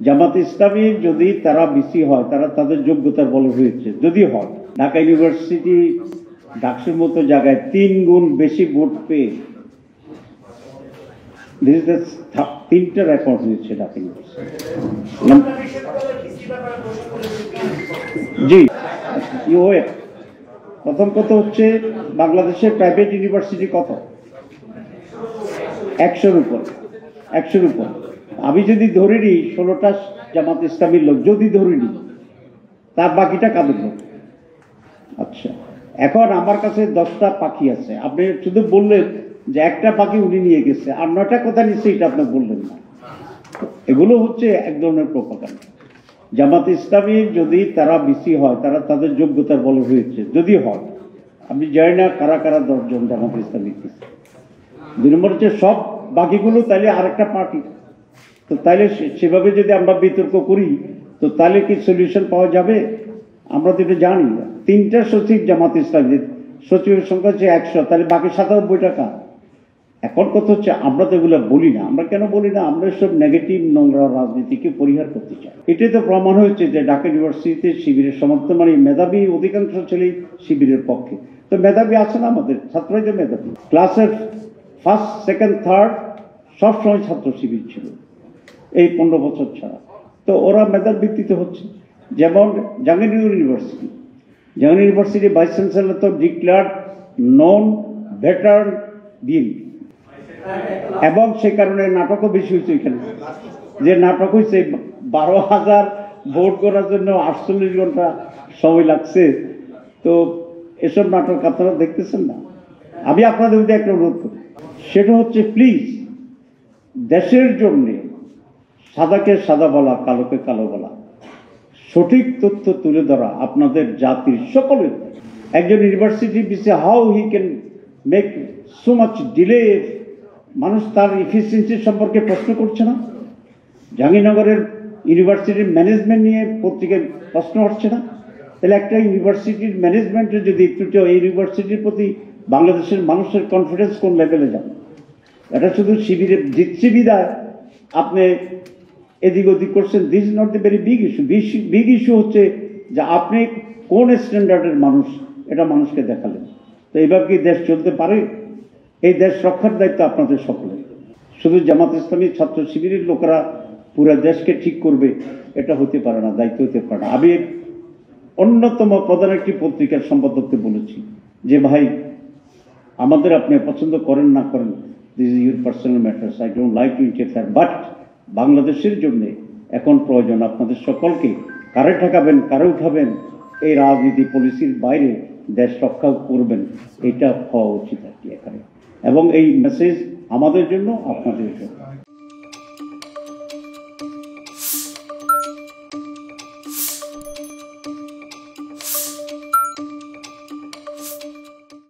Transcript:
জামাত ইসলামী যদি তারা বিসি হয়, তারা তাদের যোগ্যতার বলে হয়েছে, যদি হয় ঢাকা ইউনিভার্সিটি ডাকসুর মতো জায়গায় 3 গুণ বেশি ভোট পেয়ে তিনটা রেকর্ড হয়েছে ঢাকা ইউনিভার্সিটি। জি, প্রথম কথা হচ্ছে বাংলাদেশের প্রাইভেট ইউনিভার্সিটি কত? 100-র উপর। আমি যদি ধরে নিই 16টা জামাত ইসলামীর লোক, যদি ধরে নিই, তার বাকিটা কাদের লোক? আচ্ছা, এখন আমার কাছে 10টা পাখি আছে, আপনি শুধু বললেন যে একটা পাখি উনি নিয়ে গেছে, আর 9টা কথা নিচ্ছে, এটা আপনি বললেন না। এগুলো হচ্ছে এক ধরনের প্রোপাগান্ডা। জামাত ইসলামী যদি তারা বিসি হয়, তারা তাদের যোগ্যতার বলে হয়েছে, যদি হয়। আমি জানি না কারা কারা 10 জন জামাত ইসলামী। 2 নম্বর হচ্ছে সব বাকিগুলো তাইলে আরেকটা পার্টি। তো তাইলে সেভাবে যদি আমরা বিতর্ক করি, তো তাহলে কি সলিউশন পাওয়া যাবে? আমরা তো এটা জানি না। 3টা সচিব জামাত ইসলামী, সচিবের সংখ্যা হচ্ছে 100, তাহলে বাকি 97 টাকা। এখন কথা হচ্ছে আমরা তো এগুলো বলি না। আমরা কেন বলি না? আমরা সব নেগেটিভ নোংরা রাজনীতিকে পরিহার করতে চাই। এটাই তো প্রমাণ হয়েছে যে ঢাকা ইউনিভার্সিটিতে শিবিরের সমর্থন, মানে মেধাবী অধিকাংশ ছেলেই শিবিরের পক্ষে। তো মেধাবী আছে না আমাদের ছাত্রই, তো মেধাবী। ক্লাসের 1st, 2nd, 3rd সবসময় ছাত্র শিবির ছিল এই 15 বছর ছাড়া। তো ওরা মেধার ভিত্তিতে হচ্ছে। যেমন জাহাঙ্গীরনগর ইউনিভার্সিটি ভাইস চ্যান্সেলর তো ডিক্লেয়ার্ড নন ভেটারান বিএনপি, এবং সে কারণে নাটকও বেশি হয়েছে। এখানে যে নাটক হয়েছে, 12,000 ভোট করার জন্য 48 ঘন্টা সময় লাগছে। তো এসব নাটক আপনারা দেখতেছেন না। আমি আপনাদের মধ্যে একটা অনুরোধ করি, সেটা হচ্ছে প্লিজ দেশের জন্যে সাদাকে সাদা বলা, কালোকে কালো বলা, সঠিক তথ্য তুলে ধরা আপনাদের জাতির সকলের। একজন university VC how he can make so much delay, মানুষ তার এফিসিয়েন্সি সম্পর্কে প্রশ্ন করছে না। জাহাঙ্গীরনগরের ইউনিভার্সিটির ম্যানেজমেন্ট নিয়ে পত্রিকায় প্রশ্ন হচ্ছে না। তাহলে একটা ইউনিভার্সিটির ম্যানেজমেন্টের যদি একটু এই ইউনিভার্সিটির প্রতি বাংলাদেশের মানুষের কনফিডেন্স কোন লেভেলে যাবে? এটা শুধু শিবিরের জিতসিবিদায় আপনি এদিক ওদিক করছেন। This is not the very big issue. Big issue হচ্ছে যে আপনি কোন স্ট্যান্ডার্ডের মানুষ, এটা মানুষকে দেখালেন। তো এইভাবে কি দেশ চলতে পারে? এই দেশ রক্ষার দায়িত্ব আপনাদের সকলের। শুধু জামাত ইসলামী ছাত্র শিবিরের লোকেরা পুরো দেশকে ঠিক করবে, এটা হতে পারে না, দায়িত্ব হতে পারে না। আমি অন্যতম প্রধান একটি পত্রিকার সম্পাদককে বলেছি যে ভাই, আমাদের আপনি পছন্দ করেন না করেন, this is your personal matters, I don't like to interfere, but বাংলাদেশের জন্য এখন প্রয়োজন আপনাদের সকলকে কারে ঠেকাবেন, কারে উঠাবেন, এই রাজনীতি পলিসির বাইরে দেশ রক্ষা করবেন, এটা হওয়া উচিত আর কি এখানে। এবং এই মেসেজ আমাদের জন্য, আপনাদের জন্য।